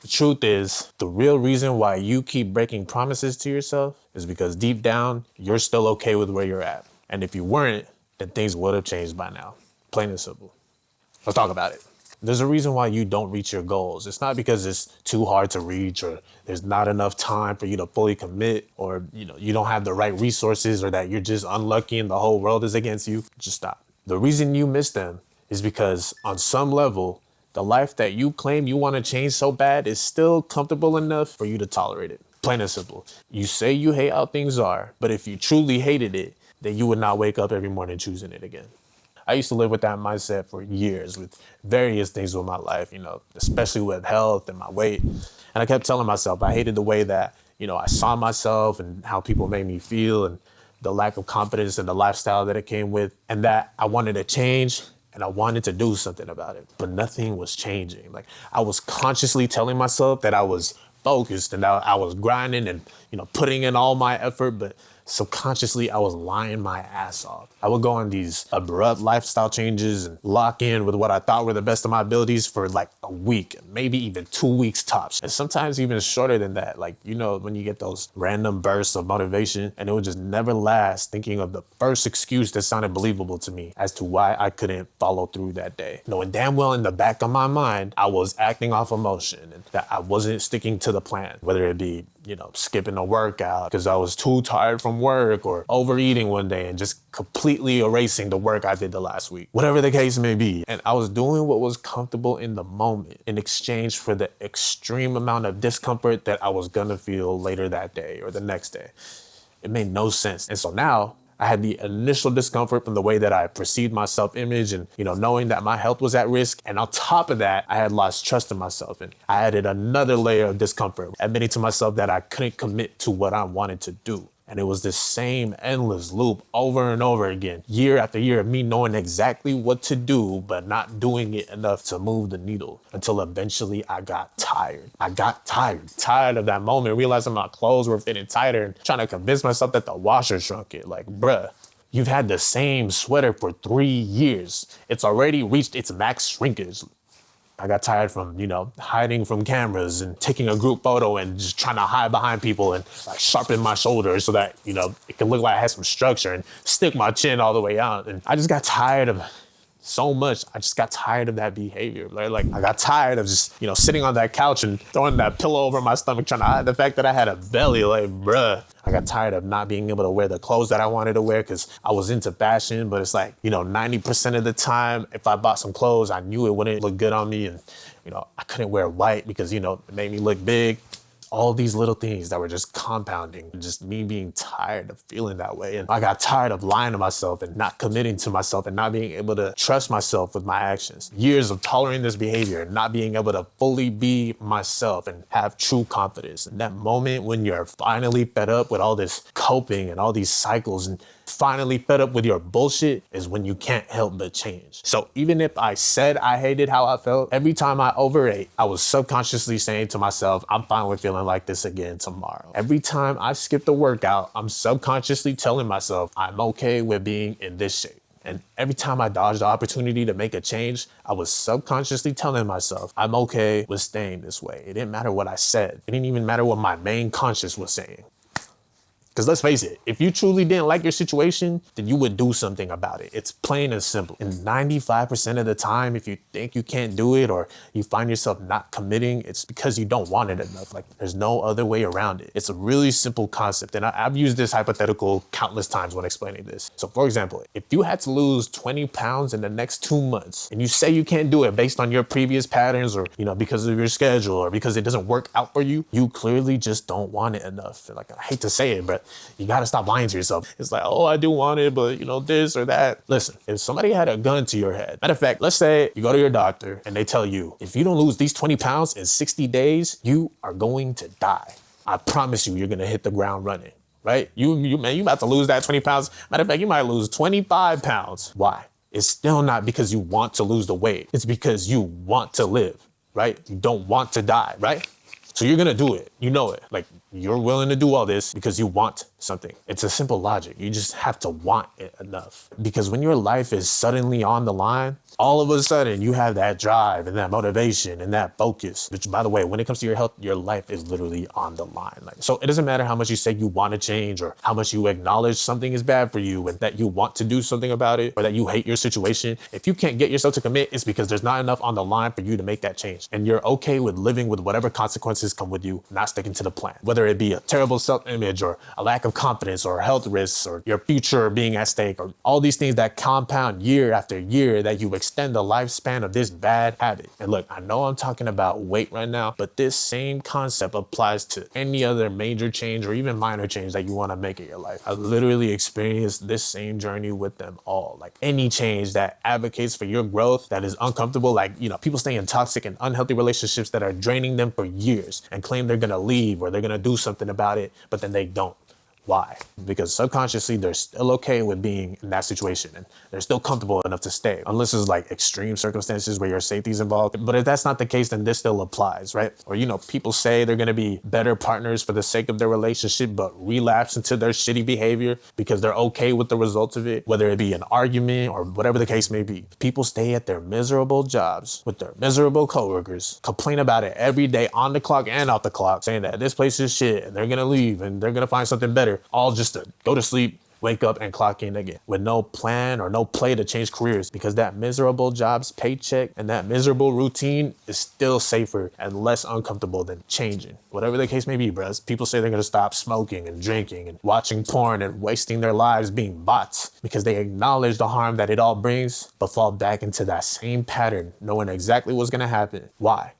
The truth is, the real reason why you keep breaking promises to yourself is because deep down, you're still okay with where you're at. And if you weren't, then things would have changed by now. Plain and simple. Let's talk about it. There's a reason why you don't reach your goals. It's not because it's too hard to reach or there's not enough time for you to fully commit or you don't have the right resources or that you're just unlucky and the whole world is against you. Just stop. The reason you miss them is because on some level, the life that you claim you want to change so bad is still comfortable enough for you to tolerate it. Plain and simple. You say you hate how things are, but if you truly hated it, then you would not wake up every morning choosing it again. I used to live with that mindset for years with various things with my life, especially with health and my weight. And I kept telling myself I hated the way that, I saw myself and how people made me feel and the lack of confidence and the lifestyle that it came with, and that I wanted to change and I wanted to do something about it, but nothing was changing. Like I was consciously telling myself that I was focused and I was grinding and, putting in all my effort, but subconsciously I was lying my ass off. I would go on these abrupt lifestyle changes and lock in with what I thought were the best of my abilities for like a week, maybe even 2 weeks tops. And sometimes even shorter than that. Like, when you get those random bursts of motivation and it would just never last, thinking of the first excuse that sounded believable to me as to why I couldn't follow through that day. Knowing damn well in the back of my mind, I was acting off emotion and that I wasn't sticking to the plan, whether it be skipping a workout because I was too tired from work or overeating one day and just completely erasing the work I did the last week. Whatever the case may be. And I was doing what was comfortable in the moment in exchange for the extreme amount of discomfort that I was gonna feel later that day or the next day. It made no sense. And so now I had the initial discomfort from the way that I perceived my self-image and, knowing that my health was at risk. And on top of that, I had lost trust in myself. And I added another layer of discomfort, admitting to myself that I couldn't commit to what I wanted to do. And it was this same endless loop over and over again, year after year of me knowing exactly what to do, but not doing it enough to move the needle until eventually I got tired. Tired of that moment, realizing my clothes were fitting tighter and trying to convince myself that the washer shrunk it. Like, bruh, you've had the same sweater for 3 years. It's already reached its max shrinkage. I got tired from, hiding from cameras and taking a group photo and just trying to hide behind people and like sharpen my shoulders so that, it could look like I had some structure and stick my chin all the way out. And I just got tired of so much. I just got tired of that behavior. Like I got tired of just, sitting on that couch and throwing that pillow over my stomach, trying to hide the fact that I had a belly. Like, bruh. I got tired of not being able to wear the clothes that I wanted to wear because I was into fashion, but it's like, 90% of the time, if I bought some clothes, I knew it wouldn't look good on me. And, I couldn't wear white because, it made me look big. All these little things that were just compounding, just me being tired of feeling that way. And I got tired of lying to myself and not committing to myself and not being able to trust myself with my actions. Years of tolerating this behavior and not being able to fully be myself and have true confidence. And that moment when you're finally fed up with all this coping and all these cycles and finally fed up with your bullshit is when you can't help but change. So even if I said I hated how I felt, every time I overate, I was subconsciously saying to myself, I'm fine with feeling like this again tomorrow. Every time I skipped a workout, I'm subconsciously telling myself I'm okay with being in this shape. And every time I dodged the opportunity to make a change, I was subconsciously telling myself I'm okay with staying this way. It didn't matter what I said. It didn't even matter what my main conscience was saying. Because let's face it, if you truly didn't like your situation, then you would do something about it. It's plain and simple. And 95% of the time, if you think you can't do it or you find yourself not committing, it's because you don't want it enough. Like there's no other way around it. It's a really simple concept. And I've used this hypothetical countless times when explaining this. So for example, if you had to lose 20 pounds in the next 2 months and you say you can't do it based on your previous patterns or, because of your schedule or because it doesn't work out for you, you clearly just don't want it enough. Like I hate to say it, but you gotta stop lying to yourself. It's like, oh, I do want it, but this or that. Listen, if somebody had a gun to your head, matter of fact, let's say you go to your doctor and they tell you, if you don't lose these 20 pounds in 60 days, you are going to die. I promise you're gonna hit the ground running, right? You about to lose that 20 pounds. Matter of fact, you might lose 25 pounds. Why? It's still not because you want to lose the weight. It's because you want to live, right? You don't want to die, right? So you're gonna do it. You know it. Like You're willing to do all this because you want something. It's a simple logic. You just have to want it enough. Because when your life is suddenly on the line, all of a sudden you have that drive and that motivation and that focus, which, by the way, when it comes to your health, your life is literally on the line. Like, so it doesn't matter how much you say you want to change or how much you acknowledge something is bad for you and that you want to do something about it or that you hate your situation. If you can't get yourself to commit, it's because there's not enough on the line for you to make that change. And you're okay with living with whatever consequences come with you not sticking to the plan, whether it be a terrible self-image or a lack of confidence or health risks or your future being at stake or all these things that compound year after year that you extend the lifespan of this bad habit. And look, I know I'm talking about weight right now, but this same concept applies to any other major change or even minor change that you want to make in your life. I literally experienced this same journey with them all. Like any change that advocates for your growth that is uncomfortable, like, you know, people stay in toxic and unhealthy relationships that are draining them for years and claim they're going to leave or they're going to do something about it, but then they don't. Why? Because subconsciously they're still okay with being in that situation and they're still comfortable enough to stay, unless it's like extreme circumstances where your safety is involved. But if that's not the case, then this still applies, right? Or, you know, people say they're going to be better partners for the sake of their relationship, but relapse into their shitty behavior because they're okay with the results of it, whether it be an argument or whatever the case may be. People stay at their miserable jobs with their miserable coworkers, complain about it every day on the clock and off the clock, saying that this place is shit and they're going to leave and they're going to find something better. All just to go to sleep, wake up and clock in again with no plan or no play to change careers because that miserable job's paycheck and that miserable routine is still safer and less uncomfortable than changing. Whatever the case may be, bros. People say they're going to stop smoking and drinking and watching porn and wasting their lives being bots because they acknowledge the harm that it all brings, but fall back into that same pattern, knowing exactly what's going to happen. Why?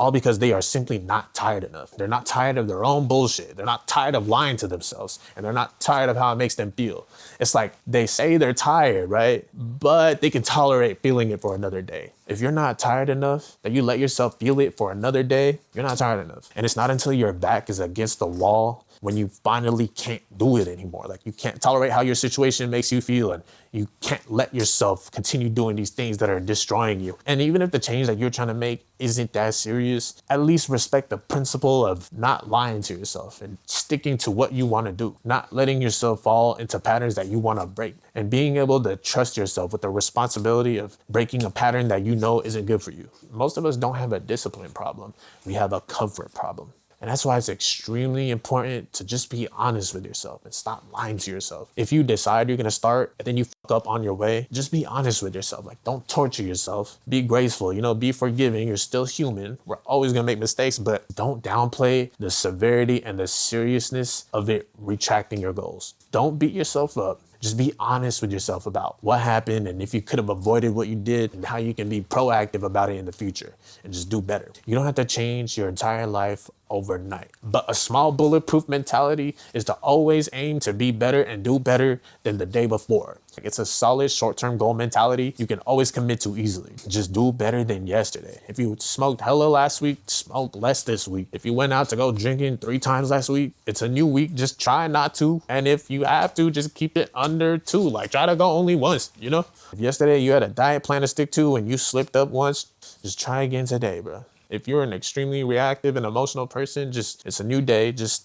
All because they are simply not tired enough. They're not tired of their own bullshit. They're not tired of lying to themselves. And they're not tired of how it makes them feel. It's like they say they're tired, right? But they can tolerate feeling it for another day. If you're not tired enough that you let yourself feel it for another day, you're not tired enough. And it's not until your back is against the wall when you finally can't do it anymore. Like you can't tolerate how your situation makes you feel and you can't let yourself continue doing these things that are destroying you. And even if the change that you're trying to make isn't that serious, at least respect the principle of not lying to yourself and sticking to what you want to do, not letting yourself fall into patterns that you want to break, and being able to trust yourself with the responsibility of breaking a pattern that you know isn't good for you. Most of us don't have a discipline problem. We have a comfort problem. And that's why it's extremely important to just be honest with yourself and stop lying to yourself. If you decide you're going to start and then you fuck up on your way, just be honest with yourself. Like, don't torture yourself. Be graceful, be forgiving. You're still human. We're always going to make mistakes, but don't downplay the severity and the seriousness of it retracting your goals. Don't beat yourself up. Just be honest with yourself about what happened and if you could have avoided what you did and how you can be proactive about it in the future and just do better. You don't have to change your entire life overnight, but a small bulletproof mentality is to always aim to be better and do better than the day before. Like, it's a solid short-term goal mentality you can always commit to easily. Just do better than yesterday. If you smoked hella last week, smoke less this week. If you went out to go drinking 3 times last week, it's a new week. Just try not to. And if you have to, just keep it under 2. Like, try to go only once, If yesterday you had a diet plan to stick to and you slipped up once, just try again today, bro. If you're an extremely reactive and emotional person, it's a new day. Just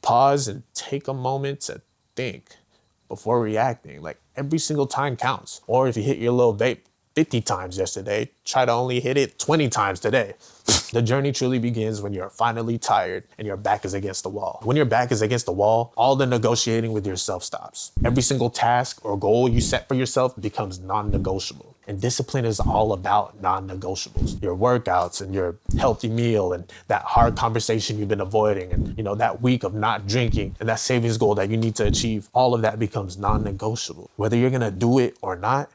pause and take a moment to think before reacting. Like, every single time counts. Or if you hit your little vape 50 times yesterday, try to only hit it 20 times today. The journey truly begins when you're finally tired and your back is against the wall. When your back is against the wall, all the negotiating with yourself stops. Every single task or goal you set for yourself becomes non-negotiable. And discipline is all about non-negotiables. Your workouts and your healthy meal and that hard conversation you've been avoiding and, that week of not drinking and that savings goal that you need to achieve, all of that becomes non-negotiable. Whether you're gonna do it or not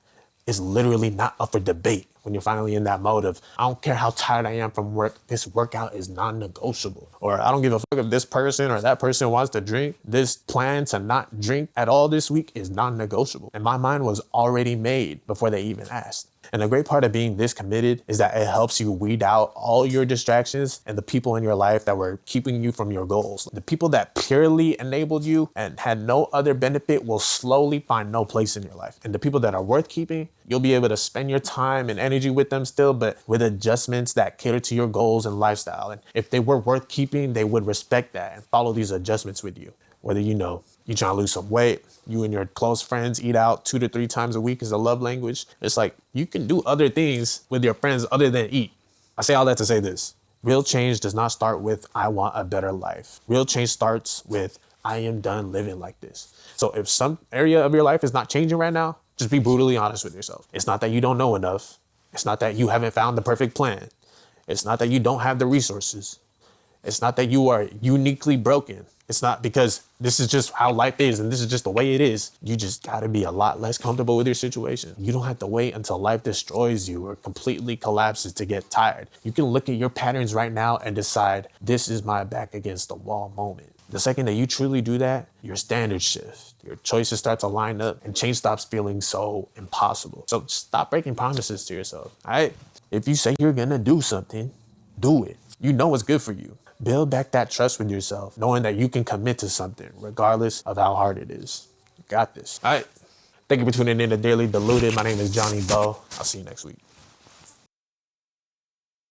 is literally not up for debate. When you're finally in that mode of, I don't care how tired I am from work, this workout is non-negotiable. Or I don't give a fuck if this person or that person wants to drink. This plan to not drink at all this week is non-negotiable. And my mind was already made before they even asked. And the great part of being this committed is that it helps you weed out all your distractions and the people in your life that were keeping you from your goals. The people that purely enabled you and had no other benefit will slowly find no place in your life. And the people that are worth keeping, you'll be able to spend your time and energy with them still, but with adjustments that cater to your goals and lifestyle. And if they were worth keeping, they would respect that and follow these adjustments with you. Whether you trying to lose some weight, you and your close friends eat out 2 to 3 times a week is a love language. It's like you can do other things with your friends other than eat. I say all that to say this. Real change does not start with, I want a better life. Real change starts with, I am done living like this. So if some area of your life is not changing right now, just be brutally honest with yourself. It's not that you don't know enough. It's not that you haven't found the perfect plan. It's not that you don't have the resources. It's not that you are uniquely broken. It's not, because this is just how life is and this is just the way it is. You just gotta be a lot less comfortable with your situation. You don't have to wait until life destroys you or completely collapses to get tired. You can look at your patterns right now and decide, this is my back against the wall moment. The second that you truly do that, your standards shift, your choices start to line up, and change stops feeling so impossible. So stop breaking promises to yourself, all right? If you say you're gonna do something, do it. You know what's good for you. Build back that trust with yourself, knowing that you can commit to something, regardless of how hard it is. You got this. All right. Thank you for tuning in to Daily Deluded. My name is Johnny Bow. I'll see you next week.